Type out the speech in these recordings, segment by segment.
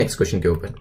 Next question के ऊपर।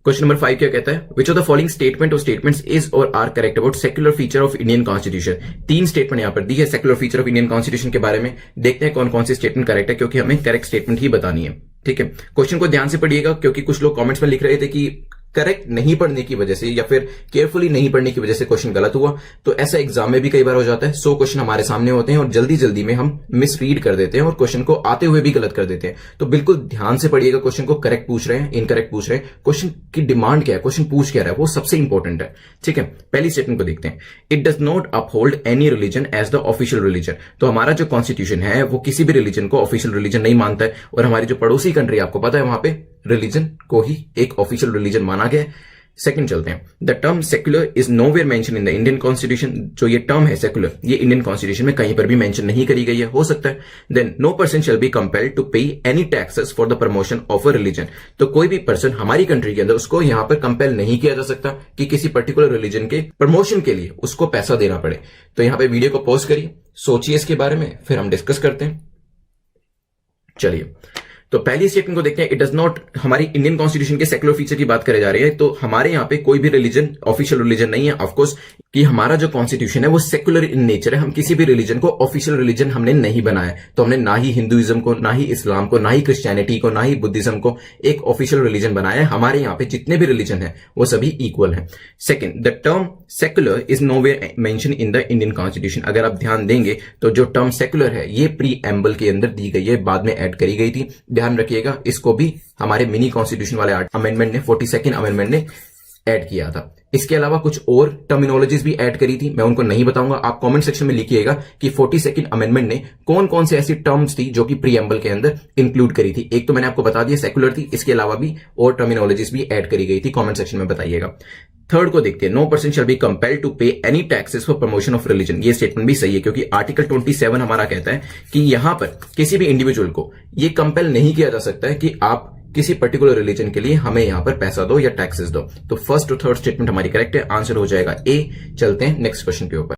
Question number 5 क्या कहता है, which of the following statement और स्टेटमेंट्स इज और are correct about secular feature of Indian constitution. 3 statement यहां पर दी है secular feature of Indian constitution के बारे में। देखते हैं कौन कौन सी स्टेटमेंट करेक्ट है, क्योंकि हमें करेक्ट स्टेटमेंट ही बतानी है। ठीक है, क्वेश्चन को ध्यान से पढ़िएगा, क्योंकि कुछ लोग कमेंट्स में लिख रहे थे कि करेक्ट नहीं पढ़ने की वजह से या फिर केयरफुली नहीं पढ़ने की वजह से क्वेश्चन गलत हुआ। तो ऐसा एग्जाम में भी कई बार हो जाता है। 100 क्वेश्चन हमारे सामने होते हैं और जल्दी जल्दी में हम मिसरीड कर देते हैं और क्वेश्चन को आते हुए भी गलत कर देते हैं। तो बिल्कुल ध्यान से पढ़िएगा, क्वेश्चन को करेक्ट पूछ रहे हैं, इनकरेक्ट पूछ रहे हैं, क्वेश्चन की डिमांड क्या है, क्वेश्चन पूछ क्या रहा है, वो सबसे इंपॉर्टेंट है। ठीक है, पहली स्टेटमेंट को देखते हैं। It does not uphold any religion as the official religion. तो हमारा जो कॉन्स्टिट्यूशन है वो किसी भी रिलीजन को ऑफिशियल रिलीजन नहीं मानता है, और हमारी जो पड़ोसी कंट्री आपको पता है वहां पे रिलीजन को ही एक ऑफिशियल रिलीजन माना गया है। सेकंड चलते हैं। The term secular is nowhere mention in the Indian constitution. जो ये टर्म है सेक्युलर, ये इंडियन कॉन्स्टिट्यूशन में कहीं पर भी मेंशन नहीं करी गई है, हो सकता है। Then no person shall be compelled to pay any taxes for the promotion of a religion. तो कोई भी पर्सन हमारी कंट्री के अंदर उसको यहां पर कंपेल नहीं किया जा सकता कि किसी पर्टिकुलर रिलीजन के प्रमोशन के लिए उसको पैसा देना पड़े। तो यहां पर वीडियो को पॉज करिए, सोचिए इसके बारे में, फिर हम डिस्कस करते हैं। चलिए, तो पहली स्टेटमेंट को देखते हैं। इट डज नॉट, हमारी इंडियन कॉन्स्टिट्यूशन के सेक्युलर फीचर की बात करे जा रही है, तो हमारे यहां पे कोई भी रिलीजन ऑफिशियल रिलीजन नहीं है। ऑफकोर्स कि हमारा जो कॉन्स्टिट्यूशन है वो सेक्युलर इन नेचर है। हम किसी भी रिलीजन को ऑफिशियल रिलीजन हमने नहीं बनाया। तो हमने ना ही हिंदुइज्म को, ना ही इस्लाम को, ना ही क्रिश्चियनिटी को, ना ही बुद्धिज्म को एक ऑफिशियल रिलीजन बनाया है। हमारे यहां पे जितने भी रिलीजन है वो सभी इक्वल है। Second, the term secular is nowhere mention in the Indian constitution. अगर आप ध्यान देंगे तो जो टर्म सेक्युलर है ये प्री एम्बल के अंदर दी गई है, बाद में ऐड करी गई थी। ध्यान रखिएगा, इसको भी हमारे मिनी कॉन्स्टिट्यूशन वाले अमेंडमेंट ने 42nd अमेंडमेंट ने ऐड किया था। इसके अलावा कुछ और टर्मिनोलॉजीज भी ऐड करी थी, मैं उनको नहीं बताऊंगा। आप कमेंट सेक्शन में लिखिएगा कि 42nd अमेंडमेंट ने कौन कौन से ऐसी टर्म्स थी जो कि प्रीएम्बल के अंदर इंक्लूड करी थी। एक तो मैंने आपको बता दिया सेक्युलर थी, इसके अलावा भी और टर्मिनोलॉजीज भी ऐड करी गई थी। कमेंट सेक्शन में बताइएगा। थर्ड को देखते हैं। No person shall be compelled to pay any taxes for promotion of religion. ये स्टेटमेंट भी सही है, क्योंकि आर्टिकल 27 हमारा कहता है कि यहां पर किसी भी इंडिविजुअल को ये कंपेल नहीं किया जा सकता है कि आप किसी पर्टिकुलर रिलीजन के लिए हमें यहां पर पैसा दो या टैक्सेस दो। तो फर्स्ट और थर्ड स्टेटमेंट हमारी करेक्ट है, आंसर हो जाएगा ए। चलते हैं नेक्स्ट क्वेश्चन के ऊपर।